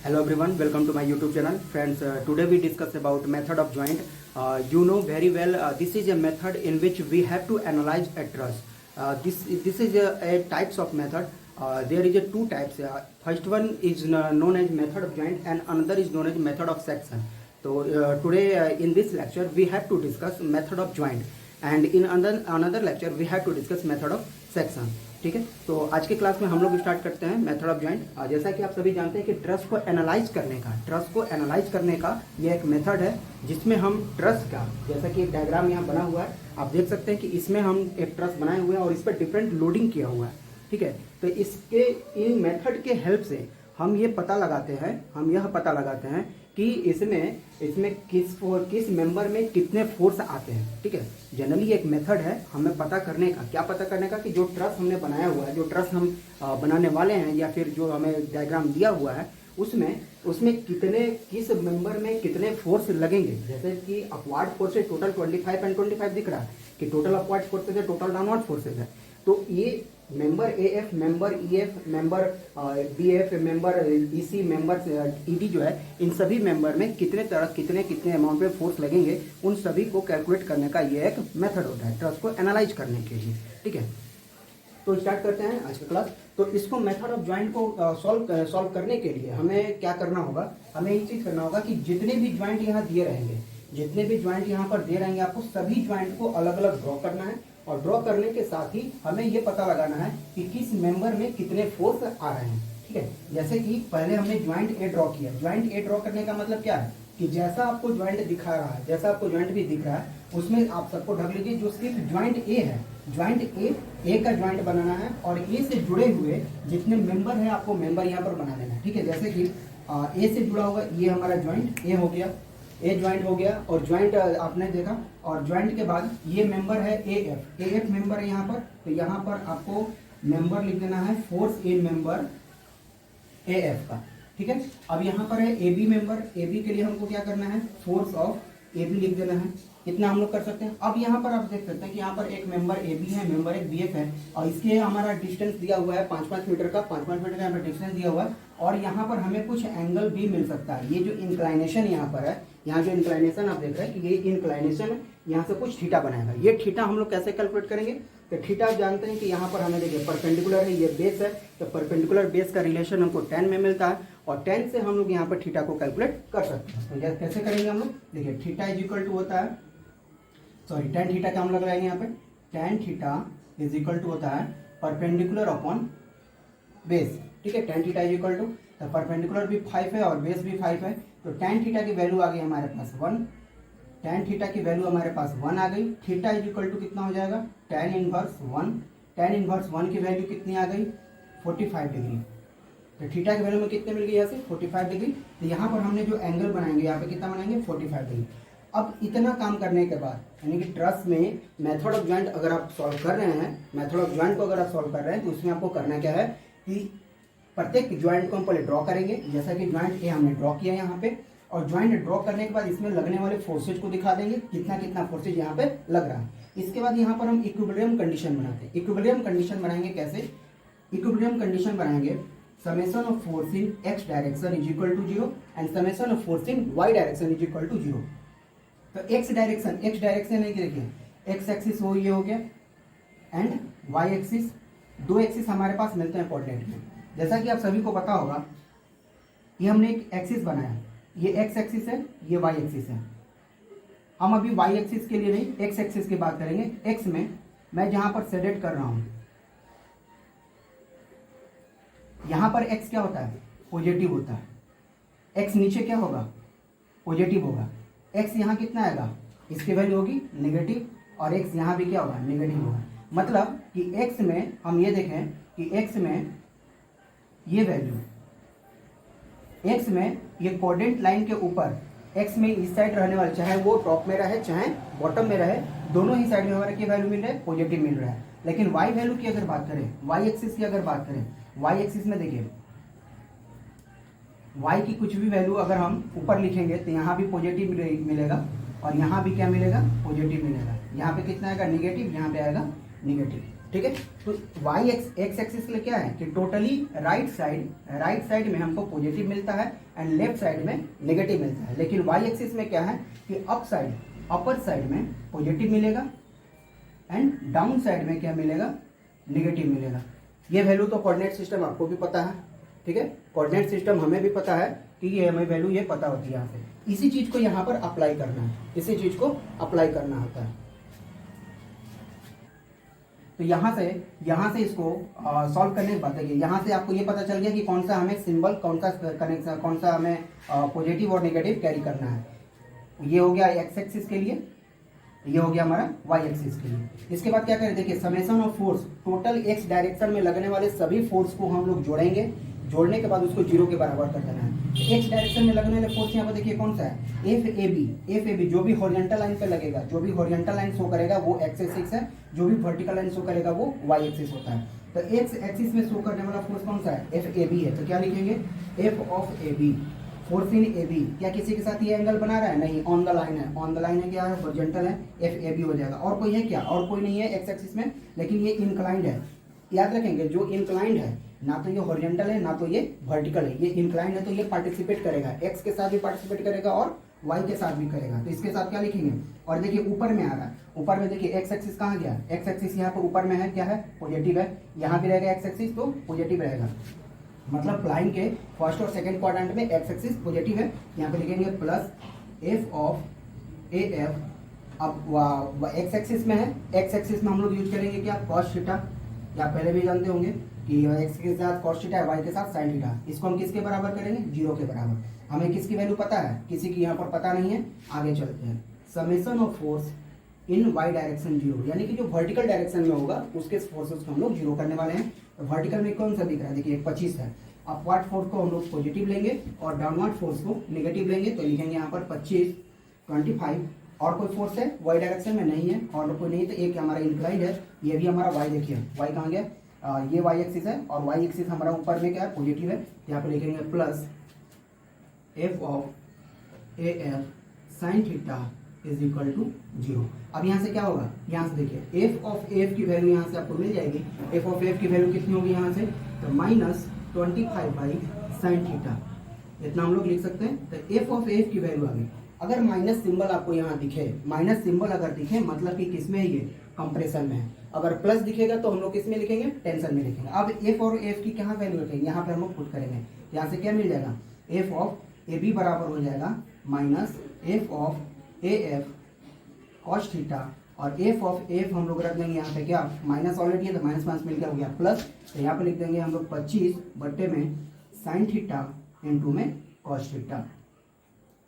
Hello everyone, welcome to my YouTube channel. Friends, today we discuss about method of joint. You know very well this is a method in which we have to analyze a truss. This is a types of method. There is a two types. First one is known as method of joint and another is known as method of section. So today in this lecture we have to discuss method of joint and in another lecture we have to discuss method of section. ठीक है, तो आज के class में हम लोग start करते हैं मेथड ऑफ जॉइंट। जैसा कि आप सभी जानते हैं कि ट्रस को एनालाइज करने का ये एक मेथड है जिसमें हम ट्रस का, जैसा कि एक डायग्राम यहाँ बना हुआ है, आप देख सकते हैं कि इसमें हम एक ट्रस बनाए हुए हैं और इस पर डिफरेंट लोडिंग किया हुआ है। ठीक है, तो इसके इन मेथड के हेल्प से हम यह पता लगाते हैं कि इसमें किस मेंबर में कितने फोर्स आते हैं। ठीक है, जनरली एक मेथड है हमें पता करने का कि जो ट्रस हमने बनाया हुआ है, जो ट्रस हम बनाने वाले हैं या फिर जो हमें डायग्राम दिया हुआ है उसमें किस मेंबर में कितने फोर्स लगेंगे। जैसे कि अपवार्ड फोर्सेज टोटल 25 एंड 25 दिख रहा है कि टोटल अपवार्ड फोर्सेज है, टोटल डाउनवर्ड फोर्सेज है। तो ये member AF, member EF, member BF, member EC, member ED जो है, इन सभी मेंबर में कितने अमाउंट में फोर्स लगेंगे, उन सभी को कैलकुलेट करने का ये एक मेथड होता है ट्रस को एनालाइज करने के लिए। ठीक है, तो स्टार्ट करते हैं आज का क्लास। तो इसको मेथड ऑफ जॉइंट को सॉल्व करने के लिए हमें क्या करना होगा, हमें ये चीज़ करना होगा कि जितने भी जॉइंट यहाँ दिए रहेंगे, जितने भी जॉइंट यहाँ पर दे रहेंगे, आपको सभी जॉइंट को अलग अलग ड्रॉ करना है और ड्रॉ करने के साथ ही हमें ये पता लगाना है कि किस मेंबर में कितने फोर्स आ रहे हैं। ठीक है, जैसे कि पहले हमने ज्वाइंट ए ड्रॉ किया। ज्वाइंट ए ड्रॉ करने का मतलब क्या है कि जैसा आपको ज्वाइंट दिखा रहा है, जैसा आपको ज्वाइंट भी दिख रहा है, उसमें आप सबको ढक लीजिए जो सिर्फ ज्वाइंट ए है। ज्वाइंट ए का ज्वाइंट बनाना है और ए से जुड़े हुए जितने मेंबर है आपको मेंबर यहाँ पर बना देना है। ठीक है, जैसे कि ए से जुड़ा हुआ ये हमारा ज्वाइंट ए हो गया, ए ज्वाइंट हो गया और ज्वाइंट आपने देखा, और ज्वाइंट के बाद ये मेंबर है एएफ मेंबर है यहाँ पर। तो यहाँ पर आपको मेंबर लिख देना है फोर्स इन मेंबर एएफ का। ठीक है, अब यहाँ पर है एबी मेंबर। एबी के लिए हमको क्या करना है, फोर्स ऑफ एबी लिख देना है। इतना हम लोग कर सकते हैं। अब यहाँ पर आप देख सकते हैं कि यहाँ पर एक मेंबर एबी है, मेंबर एक बीएफ है और इसके हमारा डिस्टेंस दिया हुआ है 5-5 मीटर का, 5-5 मीटर का यहाँ पर डिस्टेंस दिया हुआ है और यहाँ पर हमें कुछ एंगल भी मिल सकता है। ये जो इंक्लाइनेशन यहाँ पर है, यहाँ जो इंक्लाइनेशन आप देख रहे हैं कि ये इंक्लाइनेशन यहाँ से कुछ थीटा बनाएगा। ये थीटा हम लोग कैसे कैलकुलेट करेंगे, तो थीटा जानते हैं कि यहाँ पर हमें देखिए परपेंडिकुलर है, ये बेस है, तो परपेंडिकुलर बेस का रिलेशन हमको 10 में मिलता है और 10 से हम लोग यहाँ पर थीटा को कैलकुलेट कर सकते हैं। तो कैसे करेंगे हम लोग, देखिए थीटा इज इक्वल टू होता है, सॉरी tan थीटा क्या हम लोग लगाएंगे यहाँ पे, tan theta is equal to होता है परपेंडिकुलर अपॉन बेस। ठीक है, tan theta is equal to, तो परपेंडिकुलर भी 5 है और बेस भी 5 है, तो tan थीटा की वैल्यू आ गई हमारे पास 1। tan थीटा की वैल्यू हमारे पास 1 आ गई। थीटा इज इक्वल टू कितना हो जाएगा, tan इनवर्स 1। tan इनवर्स 1 की वैल्यू कितनी आ गई, 45 डिग्री। तो थीटा की वैल्यू में कितने मिल गई यहाँ से, 45 डिग्री। तो यहाँ पर हमने जो एंगल बनाएंगे, यहाँ पे कितना बनाएंगे, 45 डिग्री। अब इतना काम करने के बाद यानी कि ट्रस में मेथड ऑफ जॉइंट अगर आप सॉल्व कर रहे हैं, मेथड ऑफ जॉइंट को अगर आप सॉल्व कर रहे हैं तो उसमें आपको करना क्या है कि प्रत्येक ज्वाइंट को हम पहले ड्रॉ करेंगे। जैसा कि ज्वाइंट ए हमने ड्रॉ किया यहाँ पे, और ज्वाइंट ड्रॉ करने के बाद इसमें लगने वाले फोर्सेज को दिखा देंगे, कितना फोर्सेज यहाँ पे लग रहा है। इसके बाद यहाँ पर हम इक्विलिब्रियम कंडीशन बनाते हैं। इक्विलिब्रियम कंडीशन बनाएंगे कैसे, इक्विलिब्रियम कंडीशन बनाएंगे summation of force in X direction is equal to 0 and summation of force in Y direction is equal to 0। तो एक्स डायरेक्शन है कि देखिए एक्स एक्सिस वो ये हो गया एंड वाई एक्सिस, दो एक्सिस हमारे पास मिलते हैं कोऑर्डिनेट में। जैसा कि आप सभी को पता होगा, ये हमने एक एक्सिस बनाया, ये एक्स एक्सिस है, ये वाई एक्सिस है। हम अभी वाई एक्सिस के लिए नहीं, एक्स एक्सिस की बात करेंगे। एक्स में मैं जहां पर सेलेक्ट कर रहा हूं, यहां पर एक्स क्या होता है, पॉजिटिव होता है। एक्स नीचे क्या होगा, पॉजिटिव होगा। एक्स यहाँ कितना आएगा, इसकी वैल्यू होगी नेगेटिव और एक्स यहाँ भी क्या होगा, नेगेटिव होगा। मतलब कि एक्स में हम ये देखें कि एक्स में ये वैल्यू, एक्स में ये कोऑर्डिनेट लाइन के ऊपर एक्स में इस साइड रहने वाले, चाहे वो टॉप में रहे चाहे बॉटम में रहे, दोनों ही साइड में हमारे क्या वैल्यू मिल रहा है, पॉजिटिव मिल रहा है। लेकिन वाई वैल्यू की अगर बात करें, वाई एक्सिस की अगर बात करें, वाई एक्सिस में देखिए y की कुछ भी वैल्यू अगर हम ऊपर लिखेंगे तो यहाँ भी पॉजिटिव मिलेगा और यहाँ भी क्या मिलेगा, पॉजिटिव मिलेगा। यहाँ पे कितना आएगा, नेगेटिव, यहाँ पे आएगा नेगेटिव। ठीक है। तो वाई एक्स एक्सिस में क्या है कि टोटली राइट साइड में हमको पॉजिटिव मिलता है एंड लेफ्ट साइड में नेगेटिव मिलता है। लेकिन वाई एक्सिस में क्या है कि अपर साइड में पॉजिटिव मिलेगा एंड डाउन साइड में क्या मिलेगा, नेगेटिव मिलेगा। ये वैल्यू तो कोऑर्डिनेट सिस्टम आपको भी पता है, ठीक है। कोऑर्डिनेट सिस्टम हमें भी पता है कि ये हमें वैल्यू ये पता होती है। यहाँ पे इसी चीज को यहाँ पर अप्लाई करना है, इसी चीज को अप्लाई करना होता है। तो यहाँ से इसको सॉल्व करने के बाद देखिए, यहाँ से आपको ये पता चल गया कि कौन सा हमें सिंबल, कौन सा कनेक्शन, कौन सा हमें पॉजिटिव और नेगेटिव कैरी करना है। ये हो गया एक्स एक्सिस के लिए, ये हो गया हमारा वाई एक्सिस के लिए। इसके बाद क्या करें, देखिए summation of force, total x direction में लगने वाले सभी फोर्स को हम लोग जोड़ेंगे। जोड़ने के बाद उसको जीरो के बराबर कर देना है। एक्स डायरेक्शन में लगने वाले फोर्स यहाँ पर देखिए कौन सा है, एफ ए बी, जो भी हॉरिजॉन्टल लाइन पे लगेगा, जो भी हॉरिजॉन्टल लाइन शो करेगा वो एक्स एक्सिस है, जो भी वर्टिकल लाइन शो करेगा वो वाई एक्सिस होता है। तो एक्स एक्सिस में शो करने वाला फोर्स कौन सा है, एफ ए बी है। तो क्या लिखेंगे, F of A B, force in A B. क्या किसी के साथ ये एंगल बना रहा है, नहीं, ऑन द लाइन है। ऑन द लाइन है, क्या है, हॉरिजॉन्टल है, एफ ए बी हो जाएगा। और कोई है क्या, और कोई नहीं है एक्स एक्सिस में, लेकिन ये इंक्लाइंड है। याद रखेंगे, जो इंक्लाइंड है, ना तो ये हॉरिजॉन्टल है ना तो ये वर्टिकल है, ये इंक्लाइंड है, तो ये पार्टिसिपेट करेगा, एक्स के साथ भी पार्टिसिपेट करेगा और वाई के साथ भी करेगा। तो इसके साथ क्या लिखेंगे, और देखिए ऊपर में आ रहा है, ऊपर में देखिए एक्स एक्सिस कहाँ गया, एक्स एक्सिस यहाँ पर ऊपर में है, क्या है, पॉजिटिव है। यहाँ भी रहेगा एक्स एक्सिस तो पॉजिटिव रहेगा, मतलब फ्लाइंग के फर्स्ट और सेकंड क्वाड्रेंट में एक्स एक्सिस पॉजिटिव है। यहाँ पे लिखेंगे plus F of A F. अब एक्स एक्सिस में है, एक्स एक्सिस में हम लोग यूज करेंगे क्या, कॉस थीटा। या पहले भी जानते होंगे कि एक्स के साथ कॉस थीटा है, वाई के साथ साइन थीटा। इसको हम किसके बराबर करेंगे, जीरो के बराबर। हमें किसकी वैल्यू पता है, किसी की यहाँ पर पता नहीं है। आगे चलते हैं, summation of force in Y direction zero, यानी कि जो वर्टिकल डायरेक्शन में होगा उसके फोर्सेस को हम लोग जीरो करने वाले हैं। तो वर्टिकल में कौन सा दिख रहा है, देखिए 25 है। अपवर्ड फोर्स को हम लोग पॉजिटिव लेंगे और डाउनवर्ड फोर्स को नेगेटिव लेंगे। तो लिखेंगे यहाँ पर 25, 25। और कोई फोर्स है वाई डायरेक्शन में, नहीं है, और कोई नहीं। तो एक हमारा इंक्लाइंड है, ये भी हमारा वाई, देखिए वाई कहाँ गया, ये वाई एक्सिस है, और वाई एक्सिस हमारा ऊपर में क्या है, पॉजिटिव है। यहाँ पे लिखेंगे plus F of A F sine theta is equal to zero. अब यहाँ से क्या होगा, यहाँ से देखिए एफ ऑफ एफ की वैल्यू यहाँ से आपको मिल जाएगी। एफ ऑफ एफ की वैल्यू कितनी होगी यहाँ से, तो -25 बाई साइन थीटा, इतना हम लोग लिख सकते हैं। तो एफ ऑफ एफ की वैल्यू आ गई। अगर माइनस सिंबल आपको यहाँ दिखे, माइनस सिंबल अगर दिखे मतलब कि किसमें है, ये कंप्रेशन में है। अगर प्लस दिखेगा तो हम लोग किसमें लिखेंगे, टेंशन में लिखेंगे। अब एफ और एफ की कहाँ वैल्यू रखेंगे, यहाँ पे हम लोग पुट करेंगे। यहाँ से क्या मिल जाएगा, एफ ऑफ ए बी बराबर हो जाएगा minus F of A F cos theta, और एफ ऑफ एफ हम लोग रख देंगे यहाँ पे क्या, माइनस ऑलरेडी है तो माइनस माइनस मिलकर हो गया प्लस। तो यहाँ पे लिख देंगे हम लोग 25 बट्टे में साइन थीटा इंटू में कॉस थीटा।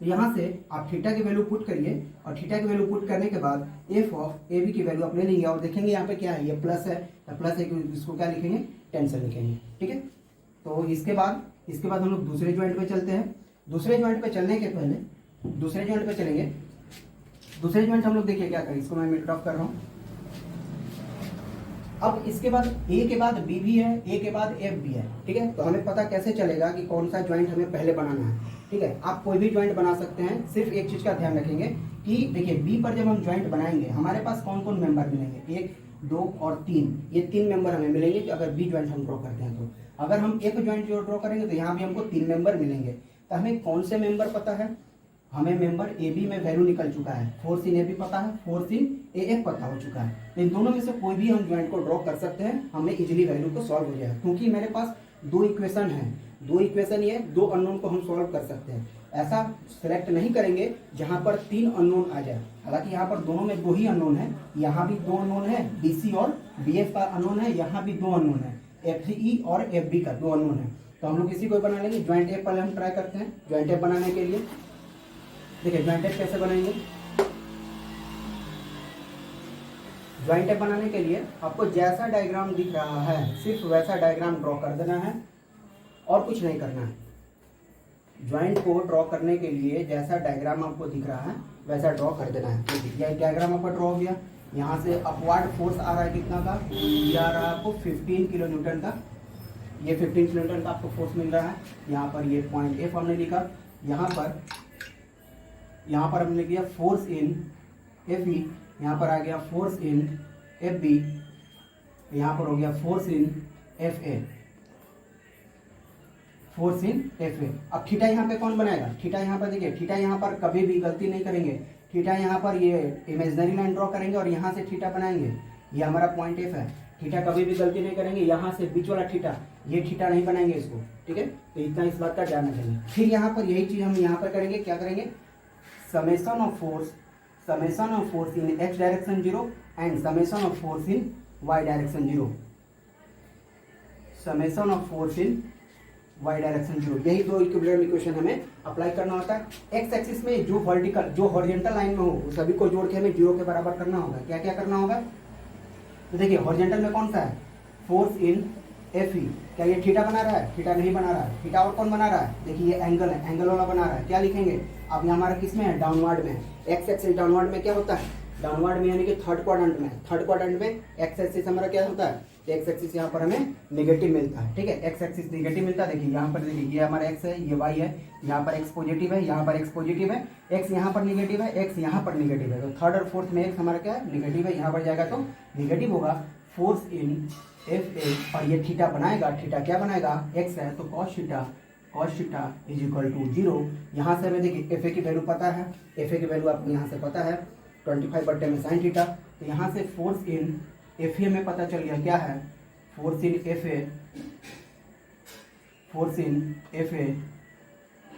तो यहाँ से आप थीटा की वैल्यू पुट करिए, और थीटा की वैल्यू पुट करने के बाद एफ ऑफ ए बी की वैल्यू आप ले लेंगे, और देखेंगे यहाँ पे क्या है, ये प्लस है, तो प्लस है, इसको क्या लिखेंगे, टेंशन लिखेंगे, ठीक है। तो इसके बाद हम लोग दूसरे ज्वाइंट पे चलते हैं। दूसरे ज्वाइंट पे चलने के पहले, दूसरे ज्वाइंट पे चलेंगे। दूसरे ज्वाइंट हम लोग देखिए क्या करें, इसको मैं मिट ऑफ कर रहा हूँ। अब इसके बाद ए के बाद बी भी है, ए के बाद एफ भी है, ठीक है। तो हमें पता कैसे चलेगा कि कौन सा ज्वाइंट हमें पहले बनाना है, ठीक है। आप कोई भी ज्वाइंट बना सकते हैं, सिर्फ एक चीज का ध्यान रखेंगे कि देखिए बी पर जब हम ज्वाइंट बनाएंगे हमारे पास कौन कौन मेंबर मिलेंगे, 1, 2 और 3, ये 3 मेंबर हमें मिलेंगे अगर बी ज्वाइंट हम ड्रॉ करते हैं। तो अगर हम एक ज्वाइंट जो ड्रॉ करेंगे तो यहाँ भी हमको 3 मेंबर मिलेंगे। तो हमें कौन से मेंबर पता है, हमें मेंबर ए बी में वैल्यू निकल चुका है, फोर्स इन ए बी पता है, फोर्स इन ए एफ पता हो चुका है। इन दोनों में से कोई भी हम ज्वाइंट को ड्रॉ कर सकते हैं, हमें इजीली वैल्यू को सॉल्व हो जाएगा, क्योंकि मेरे पास 2 इक्वेशन है, 2 इक्वेशन ये 2 अननोन को हम सॉल्व कर सकते हैं। ऐसा सिलेक्ट नहीं करेंगे जहां पर 3 अननोन आ जाए। हालांकि यहाँ पर दोनों में 2 ही अननोन है, यहाँ भी 2 अननोन है, बीसी और बीएफ का अननोन है, यहाँ भी 2 अननोन है, एफई और एफ बी का 2 अननोन है। तो हम लोग किसी को बना लेंगे, ज्वाइंट एफ पहले हम ट्राई करते हैं। ज्वाइंट एफ बनाने के लिए देखिए ज्वाइंट एफ कैसे बनाएंगे। ज्वाइंट एफ बनाने के लिए आपको जैसा डायग्राम दिख रहा है सिर्फ वैसा डायग्राम ड्रॉ कर देना है और कुछ नहीं करना है। ज्वाइंट को ड्रॉ करने के लिए जैसा डायग्राम आपको दिख रहा है वैसा ड्रॉ कर देना है। तो ये डायग्राम आपका ड्रॉ हो गया। यहाँ से अपवर्ड फोर्स आ रहा है कितना का, ये आ रहा है आपको 15 किलो न्यूटन का, ये 15 किलो न्यूटन का आपको फोर्स मिल रहा है। यहाँ पर ये पॉइंट एफ हमने लिखा, यहाँ पर हमने लिखा फोर्स इन एफ ई, यहाँ पर आ गया फोर्स इन एफ बी, यहाँ पर हो गया force in F A, force in F A. अब थीटा यहाँ पे कौन बनाएगा, थीटा यहाँ पर देखिए, थीटा यहाँ पर कभी भी गलती नहीं करेंगे, थीटा यहाँ पर ये इमेजिनरी लाइन ड्रॉ करेंगे और यहाँ से थीटा बनाएंगे, ये हमारा पॉइंट एफ है, थीटा कभी भी गलती नहीं करेंगे, यहाँ से बीच वाला थीटा, ये थीटा नहीं बनाएंगे इसको, ठीक है। तो इतना इस बात का ध्यान रखेंगे। फिर यहाँ पर यही चीज हम यहाँ पर करेंगे, क्या करेंगे, summation of force in X direction 0 and summation of force in Y direction 0, summation of force in Y direction 0, यही दो इक्विलिब्रियम इक्वेशन हमें अप्लाई करना होता है। एक्स एक्सिस में जो वर्टिकल, जो हॉरिजॉन्टल लाइन में हो, सभी को जोड़ के हमें 0 के बराबर करना होगा। क्या क्या करना होगा, तो देखिए हॉरिजॉन्टल में कौन सा है, फोर्स इन एफ ई, क्या ये थीटा बना रहा है, थीटा नहीं बना रहा है, थीटा और कौन बना रहा है, देखिए ये एंगल है, एंगल वाला बना रहा है, क्या लिखेंगे, अब ये हमारा किस में है, डाउनवर्ड में, एक्स एक्सिस डाउनवर्ड में क्या होता है, डाउनवर्ड में यानी कि थर्ड क्वाड्रेंट में, थर्ड क्वाड्रेंट में एक्स एक्सिस हमारा क्या होता है, एक्स एक्सिस यहाँ पर हमें नेगेटिव मिलता है, ठीक है, एक्स एक्सिस नेगेटिव मिलता है। देखिए यहाँ पर देखिए ये हमारा एक्स है, ये वाई है, यहाँ पर एक्स पॉजिटिव है, यहाँ पर एक्स पॉजिटिव है, एक्स यहाँ पर निगेटिव है, एक्स यहाँ पर निगेटिव है, तो थर्ड और फोर्थ में एक्स हमारा क्या है, निगेटिव है, यहाँ पर जाएगा तो निगेटिव होगा। फोर्स इन एफ ए, और ये थीटा बनाएगा, थीटा क्या बनाएगा, एक्स है तो cos theta is equal to 0। यहाँ से हमें देखिए एफ ए की वैल्यू पता है, एफ ए की वैल्यू आपको यहाँ से पता है 25 में साइन थीटा, तो यहाँ से फोर्स इन एफ ए में पता चल गया क्या है, force in F A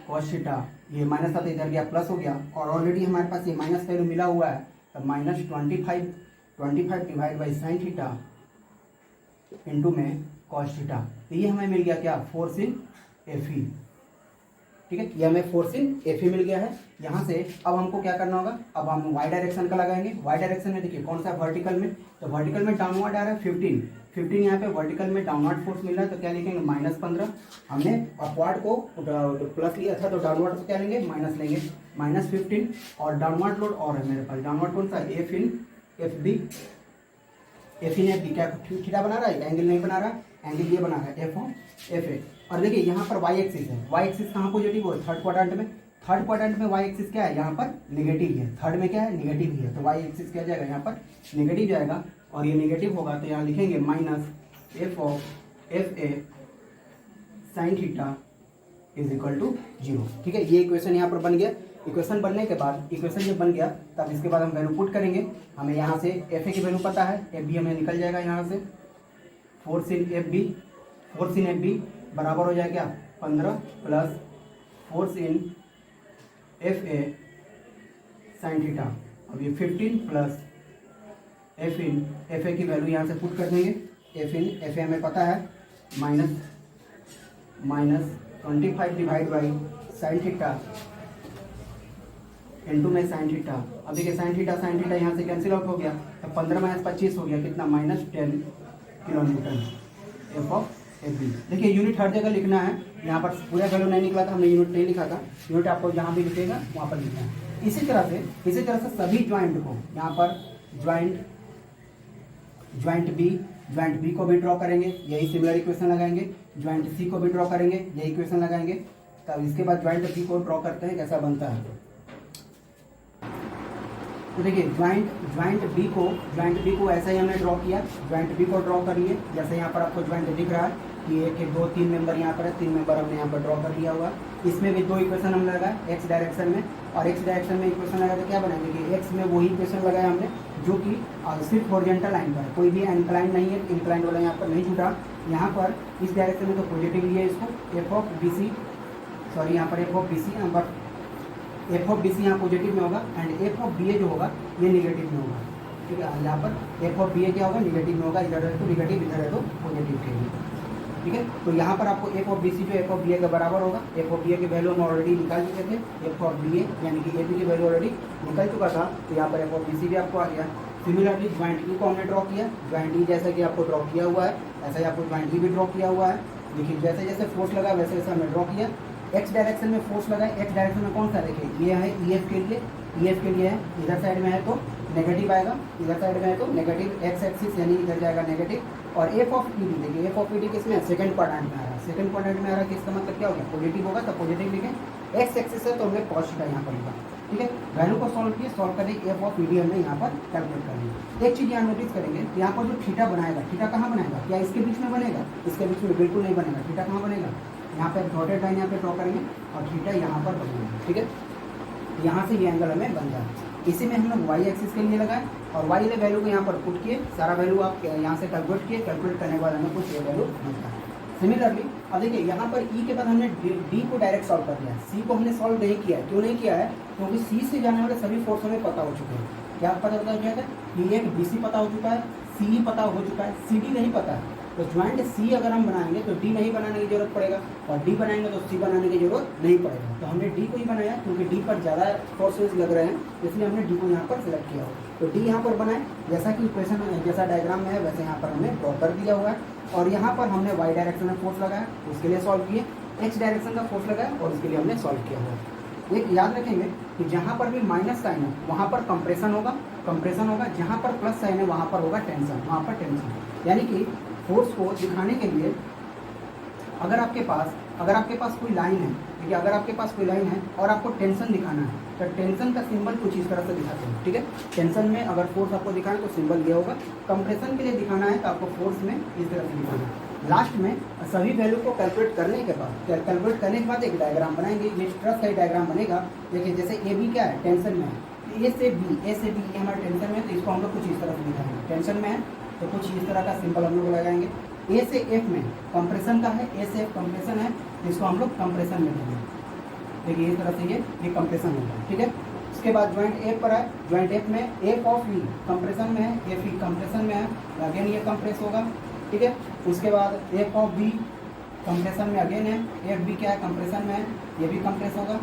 cos theta, ये माइनस था तो इधर गया प्लस हो गया, और ऑलरेडी हमारे पास ये माइनस वैल्यू मिला हुआ है, तो minus 25 divide by sine theta into में कॉस थीटा, तो ये हमें मिल गया क्या, फोर्स इन एफ ई, ठीक है, ये हमें फोर्स इन एफ ई मिल गया है। यहाँ से अब हमको क्या करना होगा, अब हम वाई डायरेक्शन का लगाएंगे, वाई डायरेक्शन में देखिए कौन सा वर्टिकल में, तो वर्टिकल में डाउनवर्ड आ रहा है 15 यहाँ पे वर्टिकल में डाउनवर्ड फोर्स मिल रहा है, तो क्या लिखेंगे, -15, हमने अपवर्ड को प्लस लिया था तो डाउनवर्ड को क्या लेंगे, माइनस लेंगे, -15, और डाउनवर्ड लोड और है मेरे पास, डाउनवर्ड कौन सा, एफ इन एफ बी क्या थीटा बना रहा है, एंगल नहीं बना रहा, एंगल ये बना रहा है एफ ए। और देखिए यहाँ पर वाई एक्सिस है, वाई एक्सिस कहाँ पॉजिटिव है, थर्ड क्वाड्रेंट में वाई एक्सिस क्या है, यहाँ पर नेगेटिव है, थर्ड में क्या है, नेगेटिव ही है, तो वाई एक्सिस क्या जाएगा, यहाँ पर नेगेटिव जाएगा, और ये नेगेटिव होगा तो यहाँ लिखेंगे minus F of F A sine theta is equal to 0, ठीक है। ये इक्वेशन यहाँ पर बन गया। इक्वेशन बनने के बाद, इक्वेशन जब बन गया तब इसके बाद हम वैल्यू पुट करेंगे, हमें यहाँ से एफ ए की वैल्यू पता है, एफ बी हमें निकल जाएगा यहाँ से, फोर्स इन एफ बी बराबर हो जाएगा 15 plus force in F A sine theta, अब ये 15 प्लस एफ ए की वैल्यू यहाँ से पुट कर देंगे, एफ ए हमें पता है minus 25 divide by sine theta into में साइन थीटा। अब देखिए साइन थीटा यहाँ से कैंसिल आउट हो गया, तो 15 - 25 हो गया कितना, -10 kilo newton F of F B. देखिए यूनिट हर जगह लिखना है, यहाँ पर पूरा वैल्यू नहीं निकला था, हमने यूनिट नहीं लिखा था, यूनिट आपको जहाँ भी लिखेगा वहाँ पर लिखना है। इसी तरह से सभी ज्वाइंट को यहाँ पर ज्वाइंट बी को भी ड्रॉ करेंगे, यही सिमिलर इक्वेशन लगाएंगे, ज्वाइंट सी को भी ड्रॉ करेंगे, यही इक्वेशन लगाएंगे, तब इसके बाद ज्वाइंट बी को ड्रॉ करते हैं, कैसा बनता है। तो देखिए ज्वाइंट बी को ऐसा ही हमने ड्रॉ किया, ज्वाइंट बी को ड्रॉ कर लिए, जैसे यहाँ पर आपको ज्वाइंट दिख रहा है कि 1 2 3 मेंबर यहाँ पर है, 3 मेंबर हमने यहाँ पर ड्रॉ कर लिया हुआ। इसमें भी 2 इक्वेशन हम लगाए एक्स डायरेक्शन में, और एक्स डायरेक्शन में इक्वेशन लगाए तो क्या बनाएंगे कि एक्स में वही इक्वेशन लगाया हमने जो कि सिर्फ हॉरिजॉन्टल लाइन पर है, कोई भी इंक्लाइन नहीं है, इंक्लाइन वाला यहाँ पर नहीं छूटा। यहाँ पर इस डायरेक्शन में तो पॉजिटिव लिया इसको, एफ ऑफ बी सी यहाँ पर एफ ऑफ बी सी यहाँ पॉजिटिव में होगा, एंड एफ ऑफ बी ए जो होगा ये निगेटिव में होगा, ठीक है। यहाँ पर एफ ऑफ बी ए क्या होगा, निगेटिव में होगा, इधर है तो निगेटिव, इधर है तो पॉजिटिव के लिए, ठीक है। तो यहाँ पर आपको एफ ऑफ बी सी जो एफ ऑफ बी ए के बराबर होगा, एफ ऑफ बी ए की वैल्यू हम ऑलरेडी निकाल चुके थे, एफ ऑफ बी ए यानी कि ए बी की वैल्यू ऑलरेडी निकल चुका था, तो यहाँ पर एफ ऑफ बी सी भी आपको आ गया। सिमिलरली ज्वाइंट ई को हमने ड्रॉ किया, ज्वाइंट ई जैसा कि आपको ड्रॉ किया हुआ है ऐसा ही आपको ज्वाइंट ई भी ड्रॉ किया हुआ है। देखिए जैसे जैसे फोर्स लगा वैसे वैसे हमने ड्रॉ किया। एक्स डायरेक्शन में फोर्स लगा, एक्स डायरेक्शन में कौन सा, देखिए ये है ई एफ के लिए है, इधर साइड में है तो नेगेटिव आएगा, इधर साइड में है तो नेगेटिव, एक्स एक्सिस यानी इधर जाएगा नेगेटिव। और एफ ऑफ ई डी, देखिए एफ ऑफ ई डी किसमें है, सेकंड क्वाड्रेंट में आ रहा है, किसका मतलब क्या हो गया, पॉजिटिव होगा तो पॉजिटिव लिखें, एक्स एक्सिस है तो हमने कॉस थीटा यहाँ पर लिखा, ठीक है, वैल्यू को सॉल्व किए, सॉल्व करके एफ ऑफ मीडियम में यहाँ पर कैलकुलेट कर लिया। एक चीज़ यहाँ नोटिस करेंगे, यहाँ पर जो थीटा बनाएगा, थीटा कहाँ बनाएगा, क्या इसके बीच में बनेगा, इसके बीच में बिल्कुल नहीं बनेगा। थीटा कहाँ बनेगा, यहाँ पे डॉटेड लाइन यहाँ पे ड्रॉ करेंगे और थीटा यहाँ पर बनेगा। ठीक है, यहाँ से ये एंगल हमें बन जाए। इसी में हम लोग वाई एक्सिस के लिए लगाए और वाई वाले वैल्यू को यहाँ पर पुट किए, सारा वैल्यू आप यहाँ से कैलकुलेट किए, कैलकुलेट करने के बाद हमें कुछ ये वैल्यू मिलता है। सिमिलरली अब देखिए यहाँ पर ई के बाद हमने डी को डायरेक्ट सॉल्व कर दिया, सी को हमने सॉल्व नहीं किया है। क्यों नहीं किया है, क्योंकि सी से जाने वाले सभी फोर्स हमें पता हो चुके हैं। क्या पता हो जाएगा, कि एक बी सी पता हो चुका है, सी पता हो चुका है, सी डी नहीं पता है। तो ज्वाइंट सी अगर हम बनाएंगे तो डी नहीं बनाने की जरूरत पड़ेगा, और डी बनाएंगे तो सी बनाने की जरूरत नहीं पड़ेगा। तो हमने डी को ही बनाया क्योंकि डी पर ज़्यादा फोर्सेस लग रहे हैं, इसलिए हमने डी को यहाँ पर सिलेक्ट किया हो। तो डी यहाँ पर बनाए, जैसा कि इक्वेशन जैसा डायग्राम में है वैसे यहाँ पर हमने ड्रॉ कर दिया हुआ है। और यहाँ पर हमने वाई डायरेक्शन में फोर्स लगाया, उसके लिए सॉल्व किए, एक्स डायरेक्शन का फोर्स लगाया और उसके लिए हमने सॉल्व किया हुआ है। एक याद रखेंगे कि जहाँ पर भी माइनस साइन है वहाँ पर कंप्रेशन होगा, जहाँ पर प्लस साइन है वहाँ पर होगा टेंशन, वहाँ पर टेंशन। यानी कि फोर्स को दिखाने के लिए अगर आपके पास कोई लाइन है, ठीक है, अगर आपके पास कोई लाइन है और आपको टेंशन दिखाना है तो टेंशन का सिंबल कुछ इस तरह से दिखाते हैं। ठीक है, टेंशन में अगर फोर्स आपको दिखाना है तो सिंबल ये होगा, कंप्रेशन के लिए दिखाना है तो आपको फोर्स में इस तरह से दिखाना है। लास्ट में सभी वैल्यू को कैलकुलेट करने के बाद एक डायग्राम बनाएंगे। ये ट्रस का डायग्राम बनेगा। देखिए जैसे ए बी क्या है, टेंशन में है, ए से बी ये हमारे टेंशन में है, तो इसको हम लोग कुछ इस तरह से दिखाएंगे। टेंशन में है तो कुछ इस तरह का सिंबल हम लोग लगाएंगे। ए से एफ में कंप्रेशन का है, ए से एफ कंप्रेशन है, इसको हम लोग कंप्रेशन में देंगे। देखिए इस तरह से ये कंप्रेशन होगा। ठीक है, उसके बाद ज्वाइंट एफ पर है, ज्वाइंट एफ में एफ ऑफ ई कंप्रेशन में है, एफ ई कंप्रेशन में है, अगेन ये कंप्रेस होगा। ठीक है, उसके बाद एफ ऑफ बी कंप्रेशन में अगेन है, एफ बी क्या है कंप्रेशन में है, ये भी कंप्रेस होगा।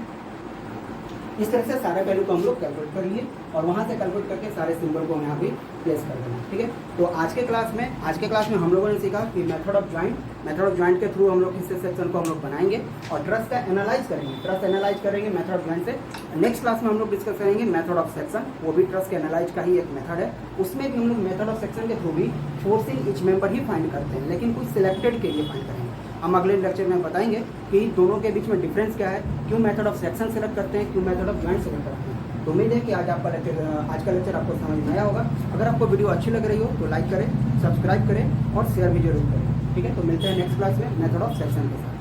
इस तरह से सारे वैल्यू को हम लोग कैलकुलेट कर लिए और वहाँ से कैलकुलेट करके सारे सिंबल को यहाँ भी प्लेस कर देना। ठीक है, तो आज के क्लास में हम लोगों ने सीखा कि मेथड ऑफ ज्वाइंट के थ्रू हम लोग किस सेक्शन को हम लोग बनाएंगे और ट्रस का एनालाइज करेंगे मेथड ऑफ ज्वाइंट से। नेक्स्ट क्लास में हम लोग डिस्कस करेंगे मेथड ऑफ सेक्शन, वो भी ट्रस के एनालाइज का ही एक मेथड है। उसमें भी हम लोग मेथड ऑफ सेक्शन के थ्रू भी force in each member he find करते हैं, लेकिन कुछ सिलेक्टेड के लिए फाइंड करेंगे। हम अगले लेक्चर में बताएंगे कि दोनों के बीच में डिफरेंस क्या है, क्यों मेथड ऑफ सेक्शन सेलेक्ट करते हैं, क्यों मेथड ऑफ ज्वाइंट सेलेक्ट करते हैं। तो उम्मीद है कि आज का लेक्चर आपको समझ में आया होगा। अगर आपको वीडियो अच्छी लग रही हो तो लाइक करें, सब्सक्राइब करें और शेयर भी जरूर करें। ठीक है, तो मिलते हैं नेक्स्ट क्लास में मेथड ऑफ सेक्शन के साथ।